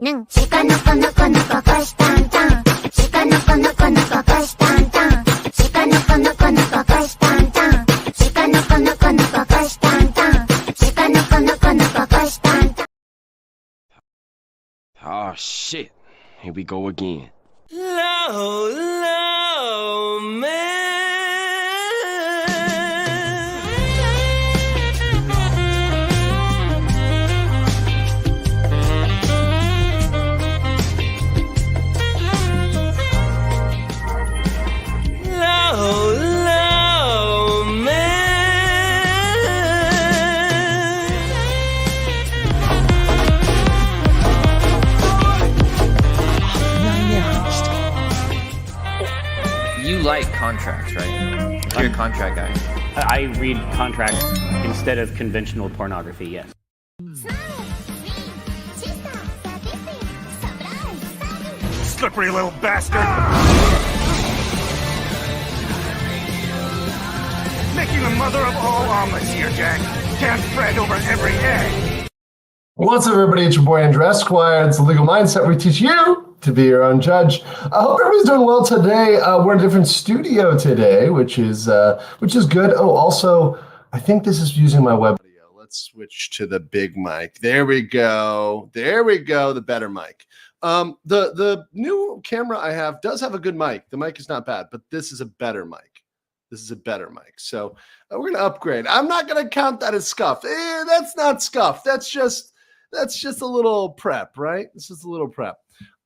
Oh shit, here we go again. Low, man. Low, You like contracts, right? You're a contract guy. I read contracts instead of conventional pornography, yes. Slippery little bastard! Making the mother of all omelets here, Jack. Can't fret over every egg. What's up, everybody? It's your boy Andrew Esquire. It's the Legal Mindset where we teach you to be your own judge. I hope everybody's doing well today. We're in a different studio today, which is good. Oh, also, I think this is using my web video. Let's switch to the big mic. There we go. There we go. The better mic. The new camera I have does have a good mic. The mic is not bad, but this is a better mic. This is a better mic. So we're going to upgrade. I'm not going to count that as scuff. That's not scuff. That's just a little prep, right? This is a little prep.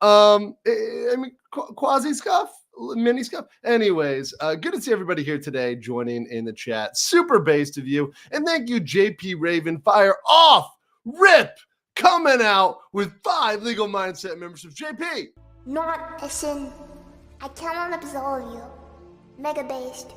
I mean, quasi scuff, mini scuff. Anyways, good to see everybody here today joining in the chat. Super based of you. And thank you, JP Raven. Fire off, rip, coming out with 5 Legal Mindset memberships. JP. Not a sin. I cannot absolve you. Mega based.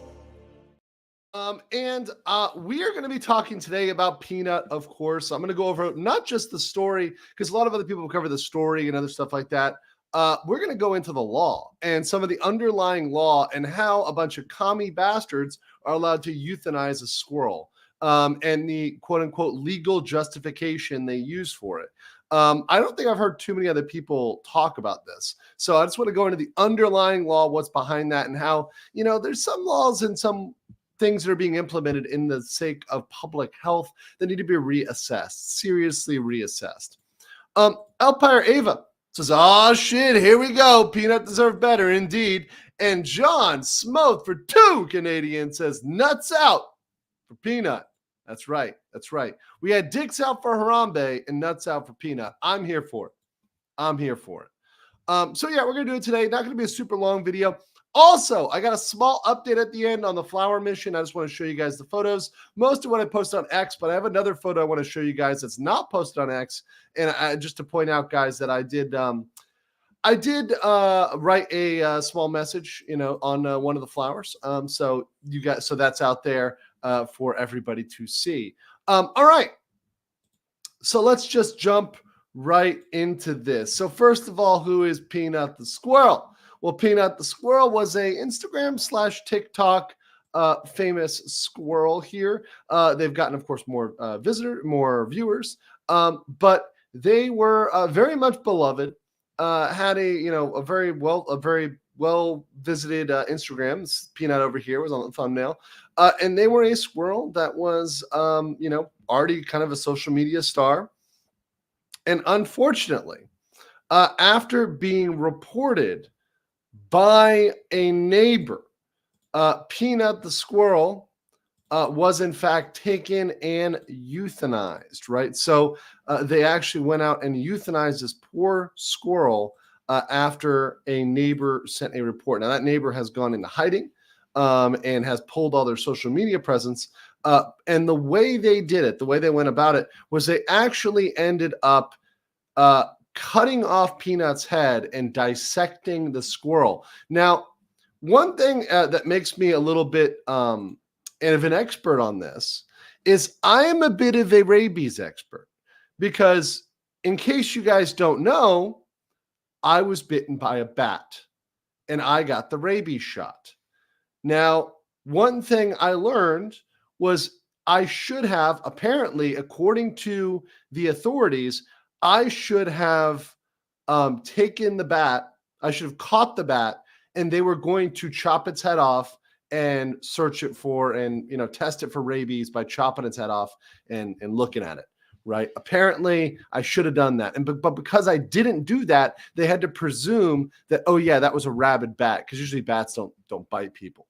We are going to be talking today about Peanut, of course. I'm going to go over not just the story, because a lot of other people cover the story and other stuff like that. We're going to go into the law and some of the underlying law and how a bunch of commie bastards are allowed to euthanize a squirrel, and the quote-unquote legal justification they use for it. I don't think I've heard too many other people talk about this. So I just want to go into the underlying law, what's behind that, and how, there's some laws and some things that are being implemented in the sake of public health that need to be reassessed, seriously reassessed. Alpire Ava says, oh shit, here we go. Peanut deserved better indeed. And John Smoth for 2 Canadians says, nuts out for Peanut. That's right. That's right. We had dicks out for Harambe and nuts out for Peanut. I'm here for it. I'm here for it. So yeah, we're going to do it today. Not going to be a super long video. Also, I got a small update at the end on the flower mission. I just want to show you guys the photos. Most of what I post on X, but I have another photo I want to show you guys that's not posted on X. And just to point out, guys, that I did write a small message, on one of the flowers. So that's out there for everybody to see. All right. So let's just jump right into this. So first of all, who is Peanut the Squirrel? Well, Peanut the Squirrel was a Instagram/TikTok famous squirrel here. They've gotten, of course, more viewers, but they were very much beloved. Had a very well visited Instagram. Peanut over here was on the thumbnail, and they were a squirrel that was already kind of a social media star. And unfortunately, after being reported by a neighbor, Peanut the Squirrel was in fact taken and euthanized, right? So they actually went out and euthanized this poor squirrel after a neighbor sent a report. Now that neighbor has gone into hiding and has pulled all their social media presence. And the way they did it, the way they went about it, was they actually ended up cutting off Peanut's head and dissecting the squirrel. Now, one thing that makes me a little bit of an expert on this is I am a bit of a rabies expert, because in case you guys don't know, I was bitten by a bat and I got the rabies shot. Now, one thing I learned was I should have, apparently, according to the authorities, I should have taken the bat. I should have caught the bat, and they were going to chop its head off and search it for, and test it for rabies by chopping its head off and looking at it. Right? Apparently, I should have done that, but because I didn't do that, they had to presume that, oh yeah, that was a rabid bat, because usually bats don't bite people.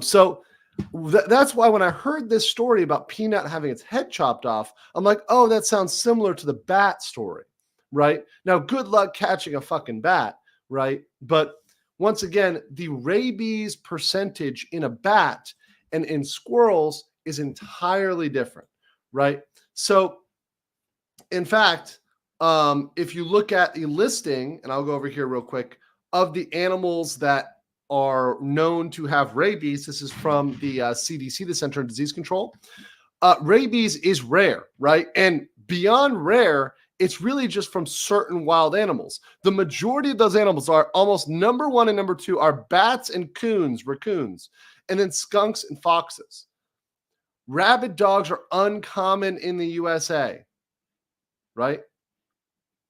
So that's why when I heard this story about Peanut having its head chopped off, I'm like, oh, that sounds similar to the bat story, right? Now, good luck catching a fucking bat, right? But once again, the rabies percentage in a bat and in squirrels is entirely different, right? So, in fact, if you look at the listing, and I'll go over here real quick, of the animals that are known to have rabies, this is from the CDC, the Center for Disease Control. Rabies is rare, right? And beyond rare, it's really just from certain wild animals. The majority of those animals are almost number 1 and number 2 are bats and raccoons, and then skunks and foxes. Rabid dogs are uncommon in the USA, right?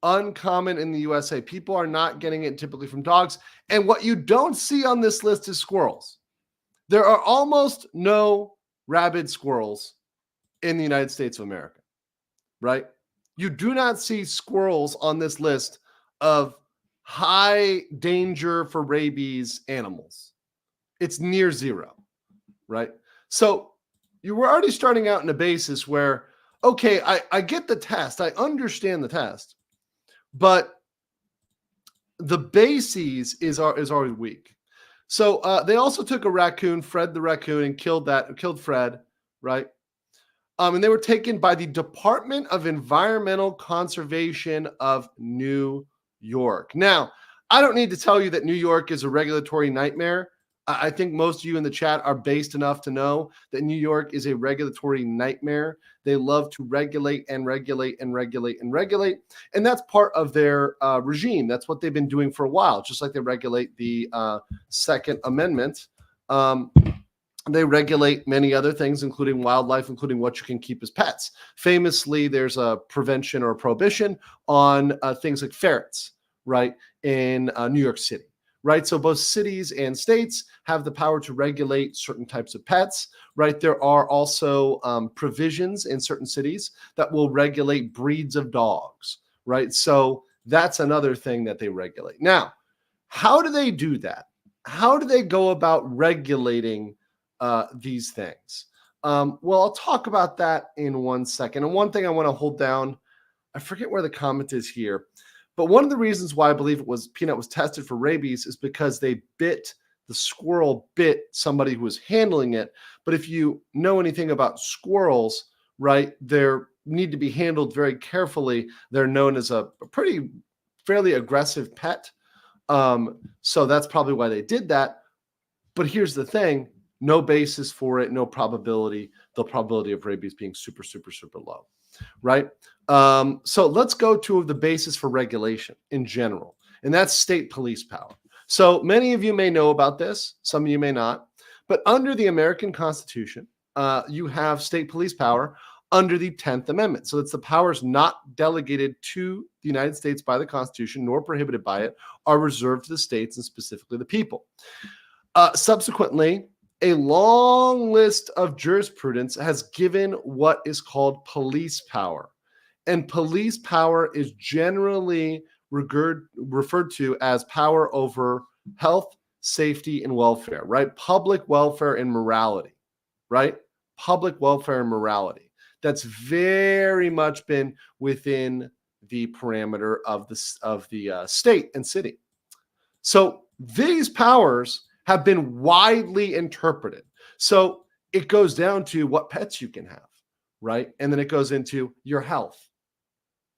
Uncommon in the USA. People are not getting it typically from dogs. And what you don't see on this list is squirrels. There are almost no rabid squirrels in the United States of America, right? You do not see squirrels on this list of high danger for rabies animals. It's near zero, right? So you were already starting out in a basis where, okay, I get the test. I understand the test. But the bases is always weak. So they also took a raccoon, Fred the raccoon, and killed Fred, right? And they were taken by the Department of Environmental Conservation of New York. Now, I don't need to tell you that New York is a regulatory nightmare. I think most of you in the chat are based enough to know that New York is a regulatory nightmare. They love to regulate and regulate and regulate and regulate. And that's part of their regime. That's what they've been doing for a while, just like they regulate the Second Amendment. They regulate many other things, including wildlife, including what you can keep as pets. Famously, there's a prevention or a prohibition on things like ferrets, right, in New York City. Right, so both cities and states have the power to regulate certain types of pets, right? There are also provisions in certain cities that will regulate breeds of dogs, right? So that's another thing that they regulate. Now, how do they do that? How do they go about regulating these things? Well, I'll talk about that in 1 second. And one thing I want to hold down, I forget where the comment is here, but one of the reasons why I believe Peanut was tested for rabies is because the squirrel bit somebody who was handling it. But if you know anything about squirrels, right, they need to be handled very carefully. They're known as a fairly aggressive pet. So that's probably why they did that. But here's the thing, no basis for it, no probability, the probability of rabies being super, super, super low, right? So let's go to the basis for regulation in general, and that's state police power. So many of you may know about this, some of you may not, but under the American Constitution, you have state police power under the 10th Amendment. So it's the powers not delegated to the United States by the Constitution, nor prohibited by it, are reserved to the states and specifically the people. Subsequently, a long list of jurisprudence has given what is called police power. And police power is generally referred to as power over health, safety, and welfare, right? Public welfare and morality, right? Public welfare and morality. That's very much been within the parameter of the state and city. So these powers have been widely interpreted. So it goes down to what pets you can have, right? And then it goes into your health,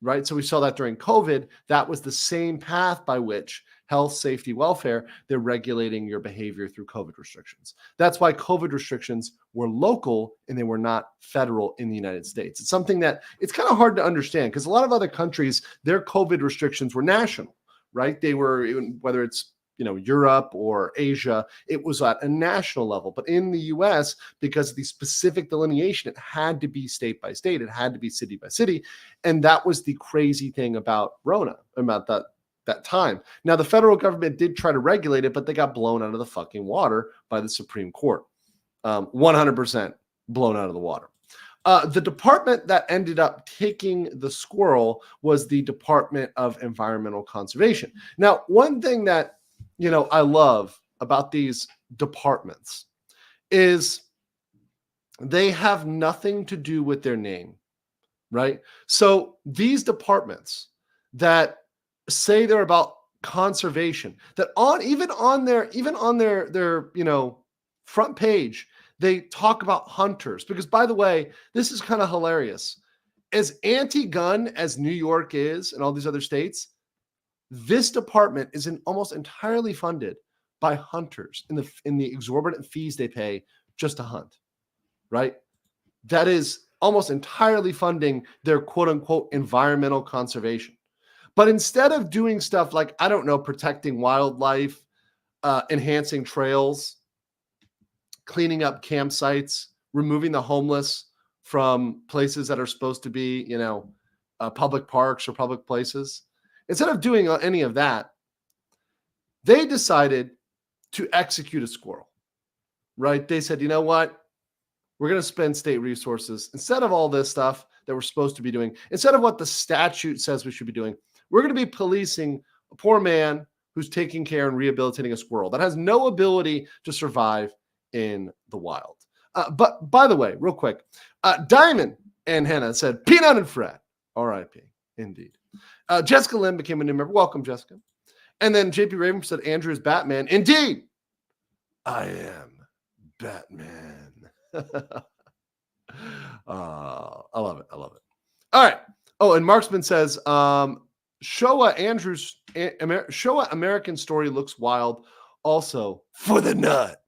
right? So we saw that during COVID. That was the same path by which health, safety, welfare, they're regulating your behavior through COVID restrictions. That's why COVID restrictions were local and they were not federal in the United States. It's something that it's kind of hard to understand because a lot of other countries, their COVID restrictions were national, right? They were, whether it's Europe or Asia, it was at a national level. But in the US, because of the specific delineation, it had to be state by state. It had to be city by city. And that was the crazy thing about Rona, about that that time. Now, the federal government did try to regulate it, but they got blown out of the fucking water by the Supreme Court. 100% blown out of the water. The department that ended up taking the squirrel was the Department of Environmental Conservation. Now, one thing that, I love about these departments is they have nothing to do with their name, right? So these departments that say they're about conservation, that even on their front page, they talk about hunters. Because, by the way, this is kind of hilarious. As anti-gun as New York is and all these other states, this department is almost entirely funded by hunters in the exorbitant fees they pay just to hunt, right? That is almost entirely funding their quote-unquote environmental conservation. But instead of doing stuff like, I don't know, protecting wildlife, enhancing trails, cleaning up campsites, removing the homeless from places that are supposed to be, public parks or public places. Instead of doing any of that, they decided to execute a squirrel, right? They said, you know what? We're going to spend state resources. Instead of all this stuff that we're supposed to be doing, instead of what the statute says we should be doing, we're going to be policing a poor man who's taking care and rehabilitating a squirrel that has no ability to survive in the wild. But by the way, real quick, Diamond and Hannah said, Peanut and Fred. R.I.P. Indeed. Jessica Lynn became a new member. Welcome, Jessica. And then JP Raven said, Andrew is Batman. Indeed. I am Batman. I love it. All right. Oh, and Marksman says, Showa American Story looks wild. Also, for the nut.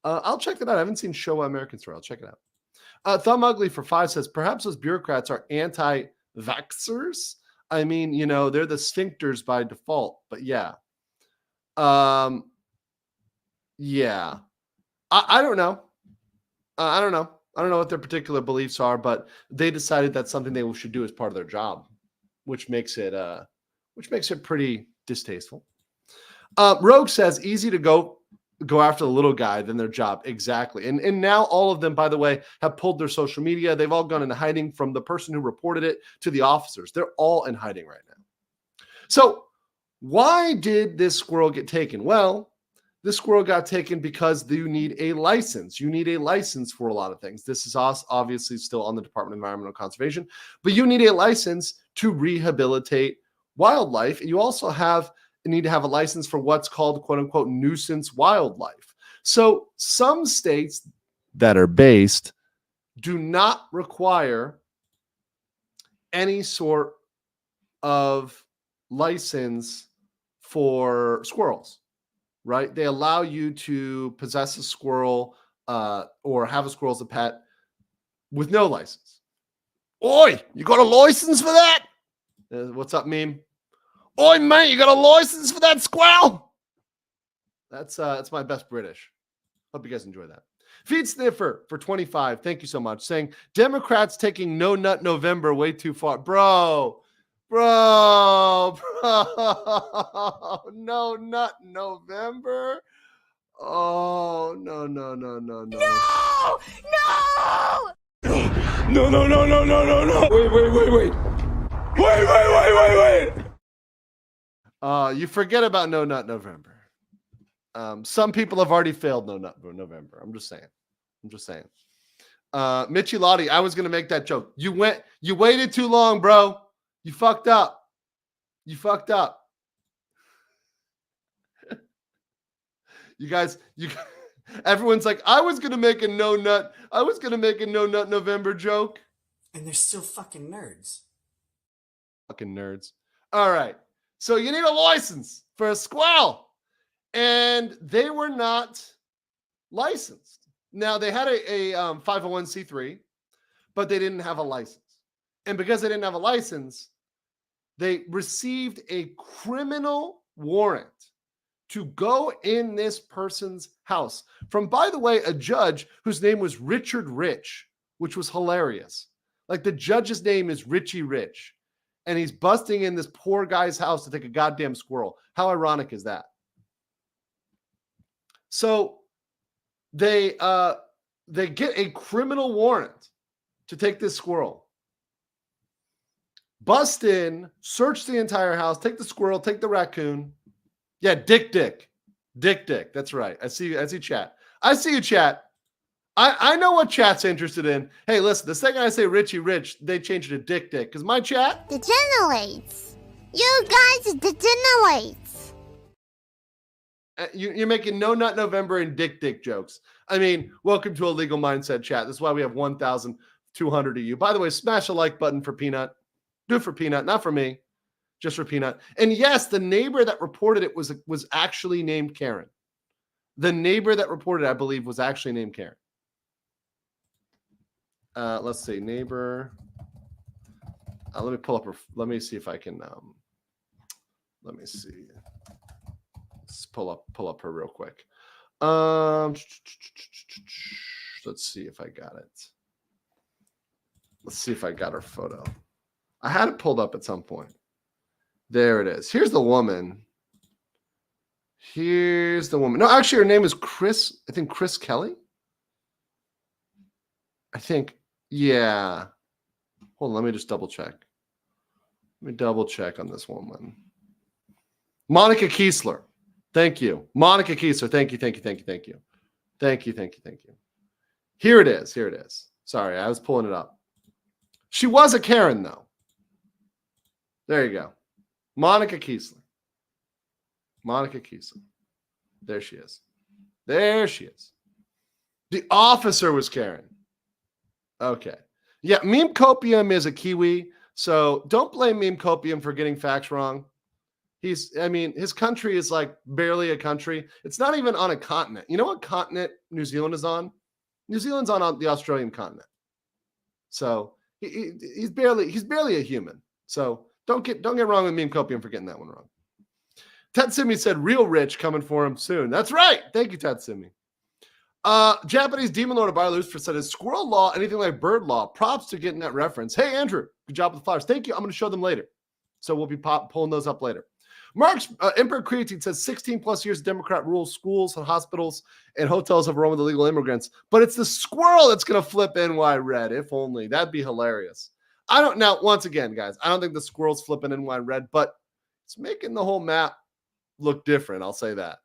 I'll check that out. I haven't seen Showa American Story. I'll check it out. Thumb Ugly for 5 says, perhaps those bureaucrats are anti-vaxxers. I mean, they're the sphincters by default. But yeah. Yeah. I don't know. I don't know. I don't know what their particular beliefs are, but they decided that's something they should do as part of their job, which makes it pretty distasteful. Rogue says, easy to go after the little guy than their job. Exactly. And now all of them, by the way, have pulled their social media. They've all gone into hiding, from the person who reported it to the officers. They're all in hiding right now. So why did this squirrel get taken? Well, this squirrel got taken because you need a license. You need a license for a lot of things. This is obviously still on the Department of Environmental Conservation, but you need a license to rehabilitate wildlife. And you also need to have a license for what's called, quote unquote, nuisance wildlife. So some states that are based do not require any sort of license for squirrels, right? They allow you to possess a squirrel or have a squirrel as a pet with no license. Oi, you got a license for that? What's up, meme? Oi, mate, you got a license for that squirrel? That's my best British. Hope you guys enjoy that. Feed Sniffer for 25. Thank you so much. Saying, Democrats taking No Nut November way too far. Bro. No Nut November. Oh, no. No! No! No. Wait. You forget about No Nut November. Some people have already failed No Nut November. I'm just saying. Mitchie Lottie, I was going to make that joke. You waited too long, bro. You fucked up. You guys, everyone's like, I was going to make a No Nut November joke. And they're still fucking nerds. Fucking nerds. All right. So you need a license for a squirrel. And they were not licensed. Now, they had a 501c3, but they didn't have a license. And because they didn't have a license, they received a criminal warrant to go in this person's house from, by the way, a judge whose name was Richard Rich, which was hilarious. Like, the judge's name is Richie Rich. and he's busting in this poor guy's house to take a goddamn squirrel. How ironic is that? So they get a criminal warrant to take this squirrel. Bust in, search the entire house, take the squirrel, take the raccoon. Yeah, Dick. That's right. I see chat. I see you, chat. I know what chat's interested in. Hey, listen, the second I say Richie Rich, they change it to Dick. Because my chat Degenerates. You guys degenerates. You're making No Nut November and Dick jokes. I mean, welcome to a legal mindset chat. That's why we have 1,200 of you. By the way, smash the like button for Peanut. Do it for Peanut, not for me, just for Peanut. And yes, the neighbor that reported it was actually named Karen. The neighbor that reported it, I believe, was actually named Karen. Let's see, neighbor. Let me pull up her. Let me see if I can. Let me see. Let's pull up her real quick. Let's see if I got it. Let's see if I got her photo. I had it pulled up at some point. There it is. Here's the woman. No, actually, her name is Chris. I think Chris Kelly. I think, yeah. Hold on, let me just double check. Let me double check on this woman. Monica Kiesler. Thank you. Monica Kiesler. Thank you. Here it is. Sorry, I was pulling it up. She was a Karen, though. There you go. Monica Kiesler. There she is. The officer was Karen. Okay. Yeah, Meme Copium is a Kiwi, so don't blame Meme Copium for getting facts wrong. His country is like barely a country. It's not even on a continent. You know what continent New Zealand is on? New Zealand's on the Australian continent. So he's barely a human. So don't get wrong with Meme Copium for getting that one wrong. Tetsumi said real rich coming for him soon. That's right. Thank you, Tetsumi. Japanese Demon Lord of Lucifer said, is Squirrel Law anything like Bird Law? Props to getting that reference. Hey, Andrew, good job with the flowers. Thank you. I'm going to show them later. So we'll be pulling those up later. Mark's Emperor Creatine says 16 plus years of Democrat rule, schools and hospitals and hotels have run with illegal immigrants. But it's the squirrel that's going to flip NY red. If only. That'd be hilarious. Now, once again, guys, I don't think the squirrel's flipping NY red, but it's making the whole map look different. I'll say that.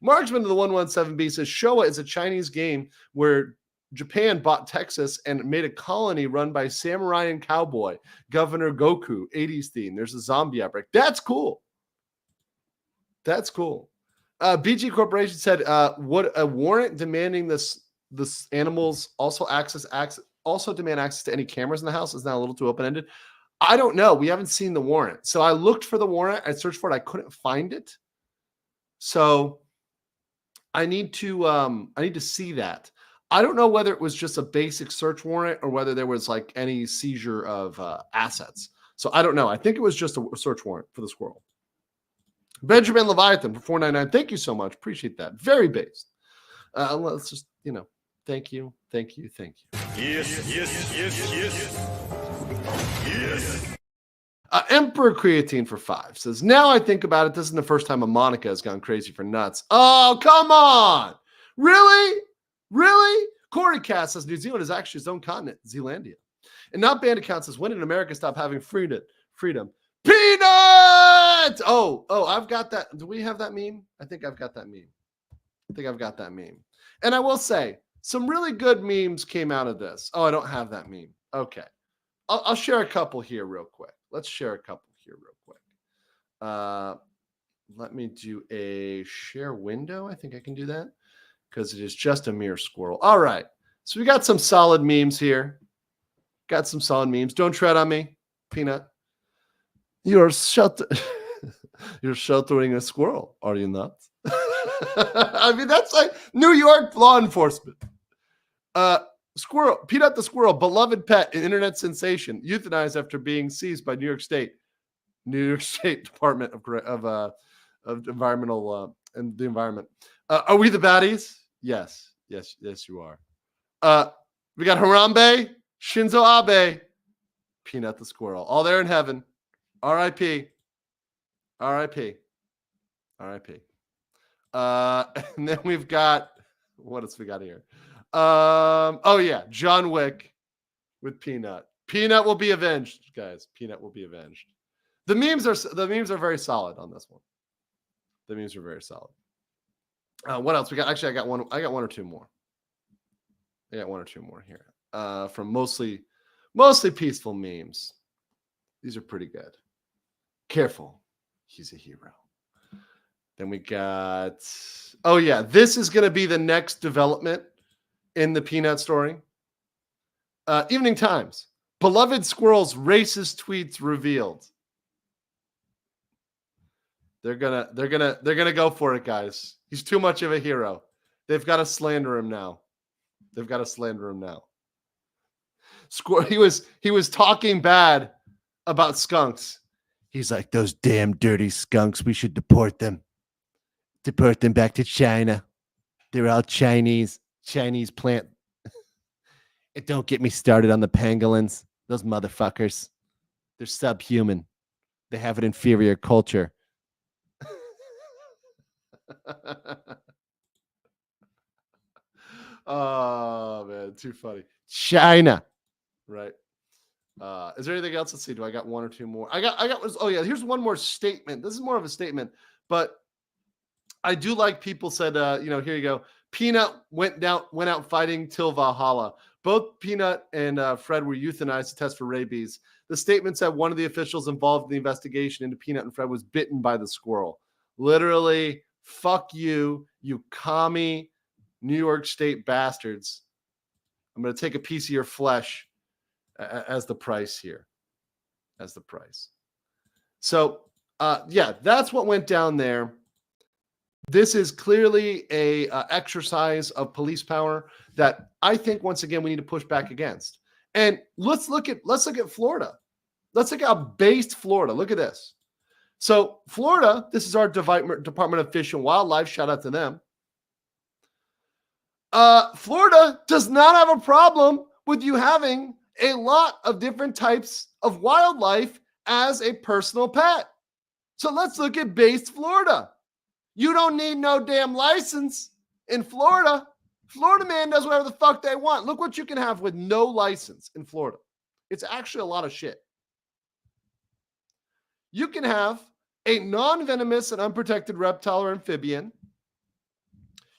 Marksman of the 117B says Showa is a Chinese game where Japan bought Texas and made a colony run by samurai and cowboy, Governor Goku, 80s theme. There's a zombie outbreak. That's cool. BG Corporation said, would a warrant demanding this animals also demand access to any cameras in the house? Is now a little too open-ended. I don't know. We haven't seen the warrant. So I looked for the warrant. I searched for it. I couldn't find it. So I need to see that. I don't know whether it was just a basic search warrant or whether there was like any seizure of assets. So I don't know. I think it was just a search warrant for the squirrel. Benjamin Leviathan for $4.99. Thank you so much. Appreciate that. Very based. Let's just, thank you. Yes. Emperor Creatine for 5 says, now I think about it, this isn't the first time a Monica has gone crazy for nuts. Oh, come on. Really? Corey Cass says New Zealand is actually its own continent, Zealandia. And not band account says, when did America stop having freedom? Peanut! Oh, I've got that. Do we have that meme? I think I've got that meme. And I will say, some really good memes came out of this. Oh, I don't have that meme. Okay. I'll share a couple here real quick. Let's share a couple here real quick. Let me do a share window. I think I can do that because it is just a mere squirrel. All right. So we got some solid memes here. Don't tread on me, Peanut. You're sheltering a squirrel, are you not? I mean, that's like New York law enforcement. Squirrel, Peanut the squirrel, beloved pet, an internet sensation, euthanized after being seized by New York State Department of Environmental and the Environment. Are we the baddies? Yes, you are. We got Harambe, Shinzo Abe, Peanut the squirrel, all there in heaven. R.I.P. R.I.P. R.I.P. And then we've got, what else we got here? Oh yeah, John Wick with Peanut. Peanut will be avenged, guys. Peanut will be avenged. The memes are very solid on this one. The memes are very solid. What else we got? Actually, I got one or two more. I got one or two more here. From mostly peaceful memes. These are pretty good. Careful, he's a hero. Then we got, oh yeah, this is going to be the next development in the Peanut story. Evening Times. Beloved Squirrel's racist tweets revealed. They're gonna go for it, guys. He's too much of a hero. They've got to slander him now. He was talking bad about skunks. He's like, those damn dirty skunks. We should deport them. Deport them back to China. They're all Chinese plant. And don't get me started on the pangolins. Those motherfuckers. They're subhuman. They have an inferior culture. Oh man, too funny. China. Right. Is there anything else? Let's see. Do I got one or two more? I got oh yeah, here's one more statement. This is more of a statement, but I do like people said, here you go. Peanut went out fighting till Valhalla. Both Peanut and Fred were euthanized to test for rabies. The statement said one of the officials involved in the investigation into Peanut and Fred was bitten by the squirrel. Literally, fuck you, you commie New York State bastards. I'm going to take a piece of your flesh as the price here. As the price. So, yeah, that's what went down there. This is clearly a exercise of police power that I think once again we need to push back against. And let's look at Florida. Let's look at how based Florida. Look at this. So Florida, this is our Department of Fish and Wildlife. Shout out to them. Florida does not have a problem with you having a lot of different types of wildlife as a personal pet. So let's look at based Florida. You don't need no damn license in Florida. Florida man does whatever the fuck they want. Look what you can have with no license in Florida. It's actually a lot of shit. You can have a non-venomous and unprotected reptile or amphibian.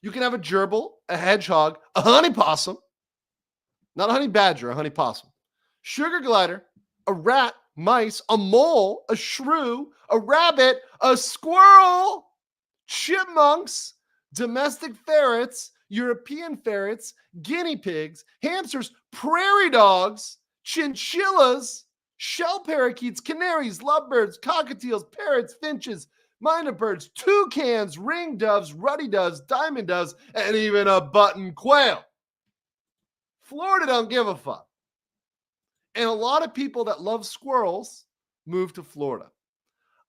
You can have a gerbil, a hedgehog, a honey possum, not a honey badger, a honey possum, sugar glider, a rat, mice, a mole, a shrew, a rabbit, a squirrel, chipmunks, domestic ferrets, European ferrets, guinea pigs, hamsters, prairie dogs, chinchillas, shell parakeets, canaries, lovebirds, cockatiels, parrots, finches, minor birds, toucans, ring doves, ruddy doves, diamond doves, and even a button quail. Florida don't give a fuck. And a lot of people that love squirrels move to Florida.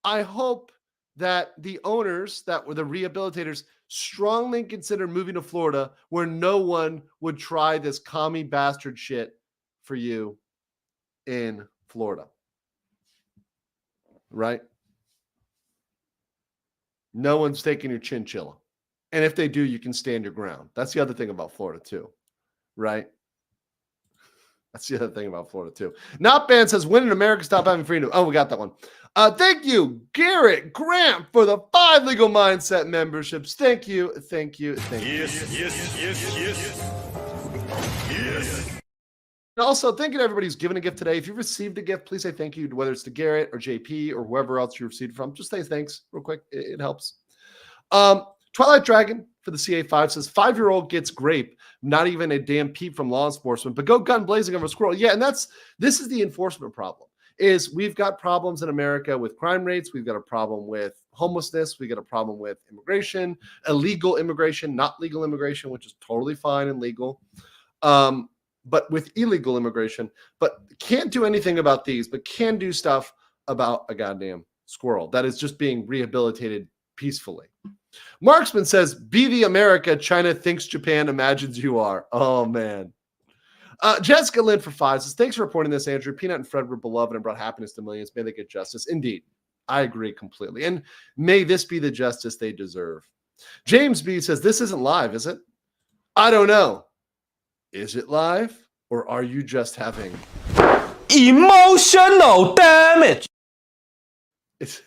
I hope that the owners that were the rehabilitators strongly consider moving to Florida where no one would try this commie bastard shit for you in Florida. Right? No one's taking your chinchilla. And if they do, you can stand your ground. That's the other thing about Florida too. Right? That's the other thing about Florida too. Not Ban says, when in America stop having freedom? Oh, we got that one. Thank you, Garrett Grant, for the 5 Legal Mindset memberships. Thank you. And also, thank you to everybody who's given a gift today. If you received a gift, please say thank you, whether it's to Garrett or JP or whoever else you received it from. Just say thanks real quick. It helps. Twilight Dragon for the CA5 says, 5-year-old gets grape, not even a damn peep from law enforcement, but go gun blazing over a squirrel. Yeah, and this is the enforcement problem. Is we've got problems in America with crime rates. We've got a problem with homelessness. We've got a problem with immigration, illegal immigration, not legal immigration, which is totally fine and legal. But with illegal immigration, but can't do anything about these, but can do stuff about a goddamn squirrel that is just being rehabilitated peacefully. Marksman says, be the America China thinks Japan imagines you are. Oh, man. Jessica Lynn for 5 says, thanks for reporting this, Andrew. Peanut and Fred were beloved and brought happiness to millions. May they get justice. Indeed. I agree completely. And may this be the justice they deserve. James B says, this isn't live, is it? I don't know. Is it live? Or are you just having Emotional damage. it's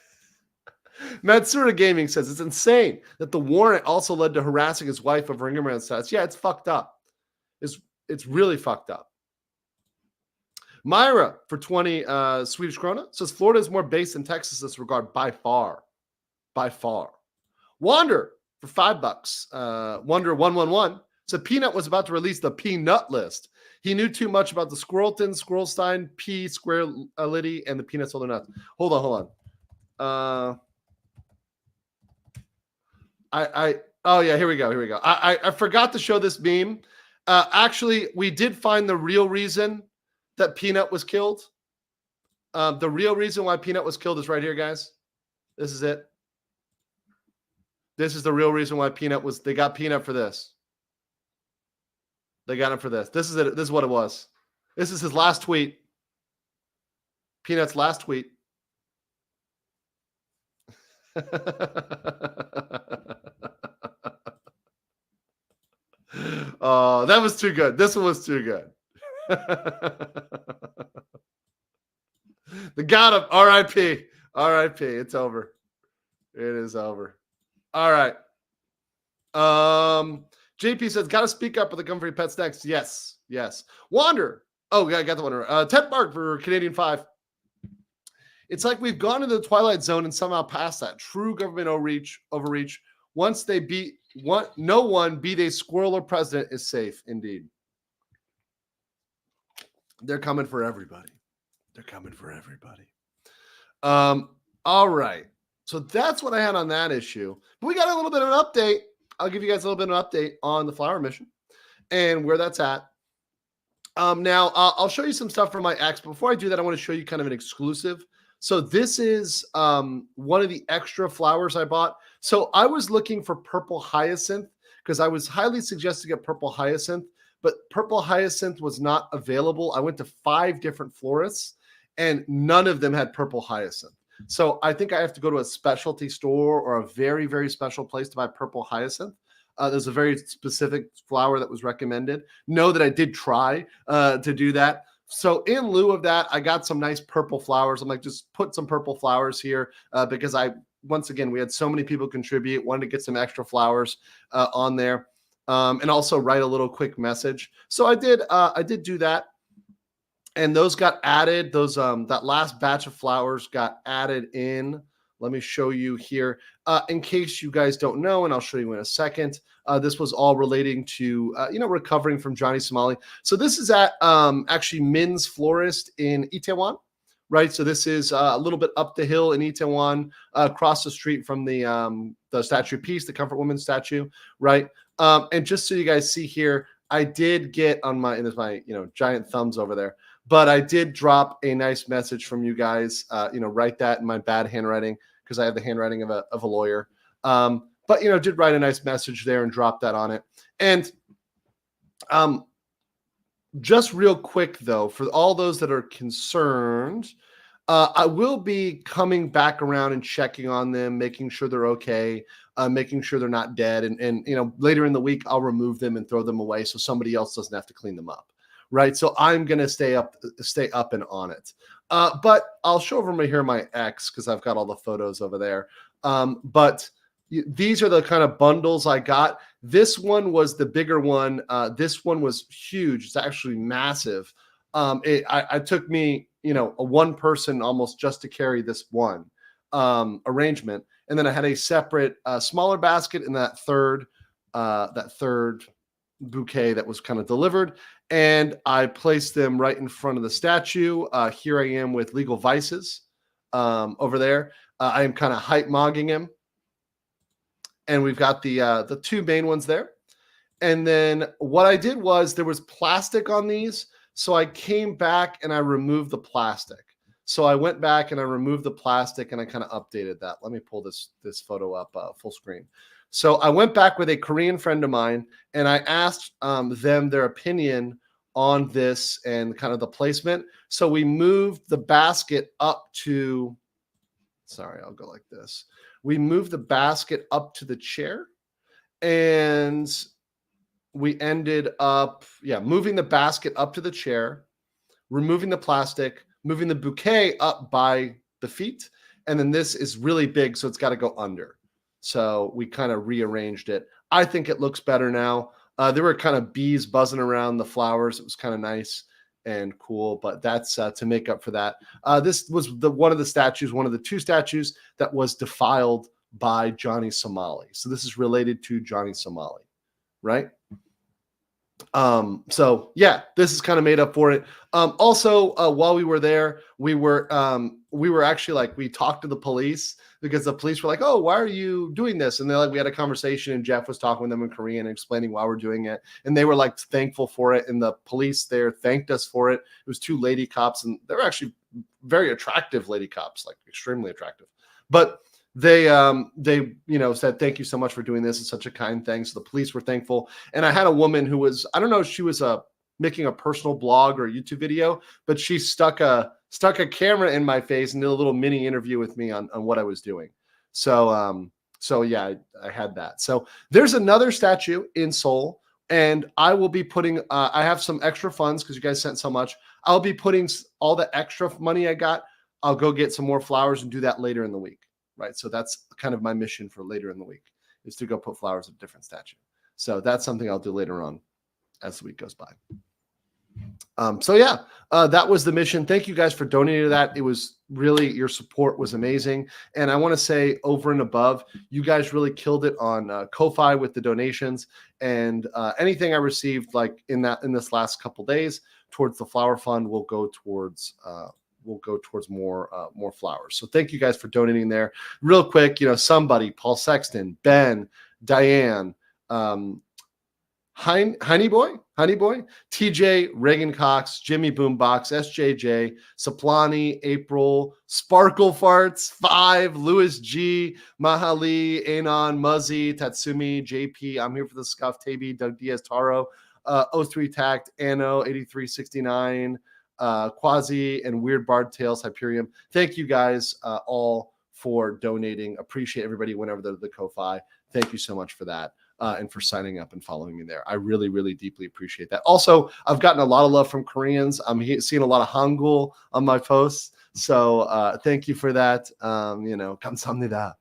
Matsura Gaming says it's insane that the warrant also led to harassing his wife over Ingerman stats. Yeah, it's fucked up. It's really fucked up. Myra for 20 Swedish krona says Florida is more based than Texas in this regard by far. By far. Wander for $5. Wander 111 said Peanut was about to release the Peanut list. He knew too much about the Squirrelton, Squirrelstein, P, Square Liddy, and the Peanut sold their nuts. Hold on. Oh yeah, here we go. I forgot to show this meme. Actually, we did find the real reason that Peanut was killed. The real reason why Peanut was killed is right here, guys. This is it. This is the real reason why they got Peanut for this. They got him for this. This is it. This is what it was. This is his last tweet. Peanut's last tweet. Oh, that was too good. This one was too good. They got him. R.I.P. R.I.P. It's over. It is over. All right. JP says, got to speak up for the Comfrey Pets next. Yes. Wander. Oh, yeah, I got the one. Ted Mark for Canadian 5. It's like we've gone into the twilight zone and somehow past that. True government overreach. Once they beat no one, be they squirrel or president, is safe. Indeed. They're coming for everybody. All right. So that's what I had on that issue. But we got a little bit of an update. I'll give you guys a little bit of an update on the flower mission and where that's at. Now, I'll show you some stuff from my X. But before I do that, I want to show you kind of an exclusive. So this is one of the extra flowers I bought. So I was looking for purple hyacinth because I was highly suggested to get purple hyacinth, but purple hyacinth was not available. I went to 5 different florists and none of them had purple hyacinth. So I think I have to go to a specialty store or a very, very special place to buy purple hyacinth. There's a very specific flower that was recommended. Know that I did try to do that. So in lieu of that, I got some nice purple flowers. I'm like, just put some purple flowers here because once again, we had so many people contribute, wanted to get some extra flowers on there and also write a little quick message. So I did do that. And those got added. Those that last batch of flowers got added in. Let me show you here. In case you guys don't know, and I'll show you in a second. This was all relating to recovering from Johnny Somali. So this is at actually Min's Florist in ETH, right? So this is a little bit up the hill in ETH, across the street from the Statue of Peace, the Comfort Woman statue, right? And just so you guys see here, I did get on my giant thumbs over there. But I did drop a nice message from you guys, write that in my bad handwriting because I have the handwriting of a lawyer. But, did write a nice message there and drop that on it. And just real quick, though, for all those that are concerned, I will be coming back around and checking on them, making sure they're okay, making sure they're not dead. And later in the week, I'll remove them and throw them away so somebody else doesn't have to clean them up. Right. So I'm going to stay up and on it. But I'll show over here my X because I've got all the photos over there. But these are the kind of bundles I got. This one was the bigger one. This one was huge. It's actually massive. It took me, a one person almost just to carry this one arrangement. And then I had a separate smaller basket in that third bouquet that was kind of delivered. And I placed them right in front of the statue. Here I am with Legal Vices over there. I am kind of hype mogging him. And we've got the 2 main ones there. And then what I did was there was plastic on these. So I came back and I removed the plastic. So I went back and I removed the plastic and I kind of updated that. Let me pull this photo up full screen. So I went back with a Korean friend of mine and I asked them their opinion on this and kind of the placement. So we moved the basket up to, sorry, I'll go like this. We moved the basket up to the chair, and we ended up, moving the basket up to the chair, removing the plastic, moving the bouquet up by the feet. And then this is really big, so it's got to go under. So we kind of rearranged it. I think it looks better now. There were kind of bees buzzing around the flowers. It was kind of nice and cool, but that's to make up for that. This was one of the two statues that was defiled by Johnny Somali. So this is related to Johnny Somali, right? So yeah, this is kind of made up for it. Also, while we were there, we were actually like, we talked to the police because the police were like, "Oh, why are you doing this?" And they're like, we had a conversation and Jeff was talking with them in Korean and explaining why we're doing it. And they were like thankful for it. And the police there thanked us for it. It was 2 lady cops, and they were actually very attractive lady cops, like extremely attractive. But they said, "Thank you so much for doing this. It's such a kind thing." So the police were thankful. And I had a woman who was, I don't know if she was making a personal blog or a YouTube video, but she stuck a camera in my face and did a little mini interview with me on what I was doing. So yeah, I had that. So there's another statue in Seoul, and I will be putting, I have some extra funds because you guys sent so much. I'll be putting all the extra money I got. I'll go get some more flowers and do that later in the week. Right. So that's kind of my mission for later in the week, is to go put flowers at a different statue. So that's something I'll do later on as the week goes by. That was the mission. Thank you guys for donating to that. It was really, your support was amazing. And I want to say, over and above, you guys really killed it on Ko-Fi with the donations, and anything I received like in this last couple days towards the flower fund will go towards more flowers. So thank you guys for donating there. Real quick, somebody, Paul Sexton, Ben, Diane, Honey Boy, TJ, Reagan Cox, Jimmy Boombox, SJJ, Saplani, April, Sparkle Farts, 5, Louis G, Mahali, Anon, Muzzy, Tatsumi, JP, I'm here for the scuff, Tabi, Doug Diaz, Taro, 03 Tact, Anno, 8369, Quasi, and Weird Bard Tales, Hyperion. Thank you guys all for donating. Appreciate everybody whenever the Ko-Fi. Thank you so much for that. And for signing up and following me there. I really, really deeply appreciate that. Also, I've gotten a lot of love from Koreans. I'm seeing a lot of Hangul on my posts. So thank you for that. 감사합니다,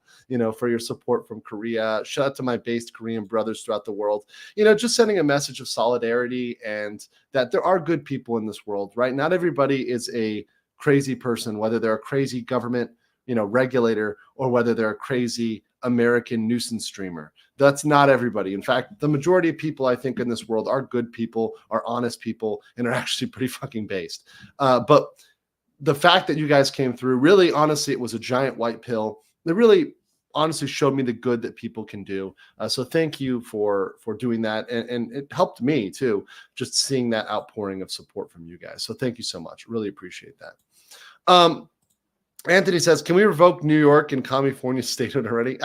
for your support from Korea. Shout out to my based Korean brothers throughout the world. Just sending a message of solidarity and that there are good people in this world, right? Not everybody is a crazy person, whether they're a crazy government, regulator, or whether they're a crazy American nuisance streamer. That's not everybody. In fact, the majority of people I think in this world are good people, are honest people, and are actually pretty fucking based. But the fact that you guys came through, really, honestly, it was a giant white pill. It really honestly showed me the good that people can do. So thank you for doing that. And it helped me too, just seeing that outpouring of support from you guys. So thank you so much. Really appreciate that. Anthony says, can we revoke New York and California statehood already?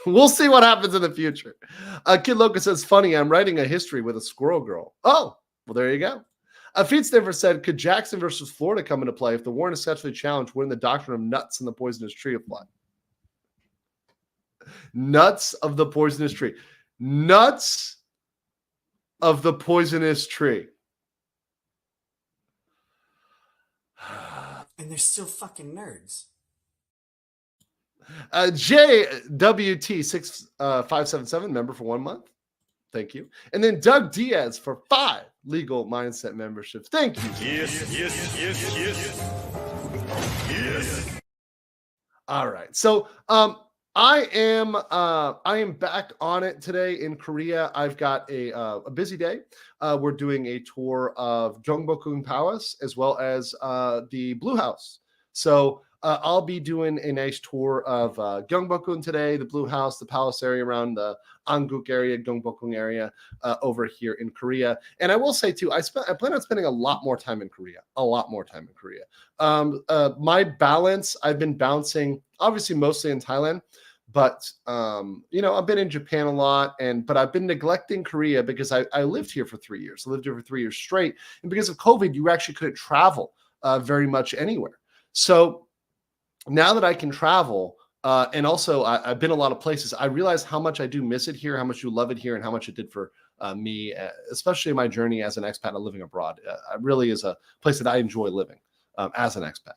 We'll see what happens in the future. Kid Loca says, funny, I'm writing a history with a squirrel girl. Oh, well, there you go. Feet Sniffer said, could Jackson versus Florida come into play if the warrant is successfully challenged? Wouldn't the doctrine of nuts in the poisonous tree apply? Nuts of the poisonous tree. Nuts of the poisonous tree. And they're still fucking nerds. JWT6577, member for 1 month. Thank you. And then Doug Diaz for 5 legal mindset memberships. Thank you. Yes. All right. So I am back on it today in Korea. I've got a busy day. We're doing a tour of Gyeongbokgung Palace as well as the Blue House. So I'll be doing a nice tour of Gyeongbokgung today, the Blue House, the Palace area around the Anguk area, Gyeongbokgung area over here in Korea. And I will say too, I plan on spending a lot more time in Korea. My balance, I've been bouncing obviously mostly in Thailand, But I've been in Japan a lot, but I've been neglecting Korea because I lived here for 3 years. I lived here for 3 years straight, and because of COVID, you actually couldn't travel very much anywhere. So now that I can travel, and also I've been a lot of places, I realize how much I do miss it here, how much you love it here, and how much it did for me, especially my journey as an expat and living abroad. It really is a place that I enjoy living as an expat.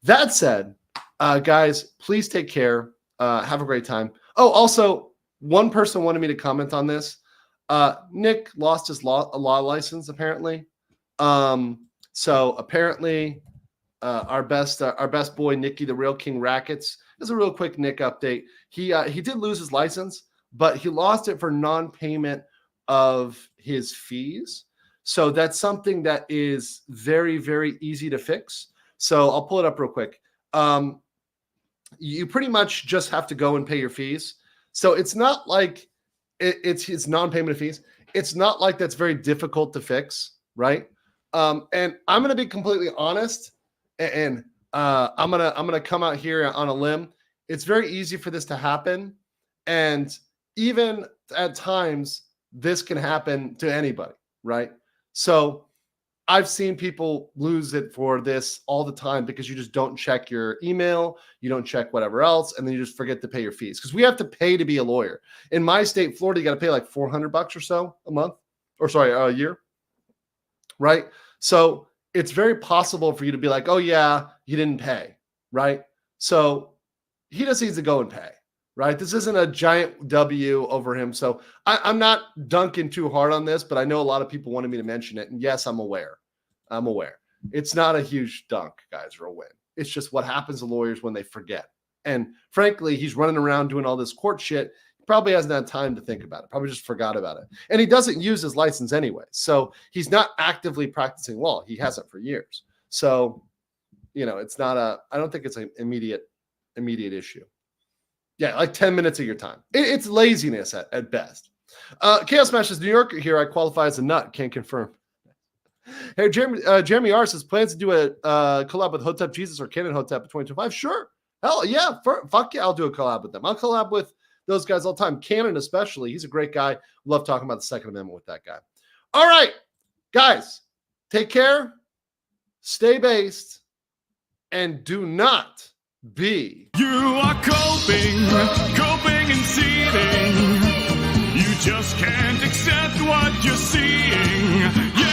That said, guys, please take care. Have a great time. Oh, also, one person wanted me to comment on this. Nick lost his law license, apparently. So apparently, our best boy, Nicky, the Real King Rackets, is a real quick Nick update. He did lose his license, but he lost it for non-payment of his fees. So that's something that is very, very easy to fix. So I'll pull it up real quick. You pretty much just have to go and pay your fees. So it's not like it's his non-payment of fees. It's not like that's very difficult to fix, right? And I'm going to be completely honest, and I'm gonna come out here on a limb. It's very easy for this to happen, and even at times this can happen to anybody, right? So I've seen people lose it for this all the time because you just don't check your email, you don't check whatever else, and then you just forget to pay your fees. Because we have to pay to be a lawyer. In my state, Florida, you got to pay like $400 or so a year, right? So it's very possible for you to be like, oh yeah, you didn't pay, right? So he just needs to go and pay, right? This isn't a giant W over him. So I'm not dunking too hard on this, but I know a lot of people wanted me to mention it. And yes, I'm aware. It's not a huge dunk, guys, or a win. It's just what happens to lawyers when they forget. And frankly, he's running around doing all this court shit. He probably hasn't had time to think about it. Probably just forgot about it. And he doesn't use his license anyway. So he's not actively practicing law. He hasn't for years. So, it's not I don't think it's an immediate issue. Yeah, like 10 minutes of your time. It's laziness at best. Chaos Smashes New York here. I qualify as a nut. Can't confirm. Hey, Jeremy R says plans to do a collab with Hotep Jesus or Canon Hotep in 2025. Sure. Hell yeah. Fuck yeah. I'll do a collab with them. I'll collab with those guys all the time. Canon especially. He's a great guy. Love talking about the Second Amendment with that guy. All right, guys. Take care. Stay based. And do not be. You are coping and seething. You just can't accept what you're seeing.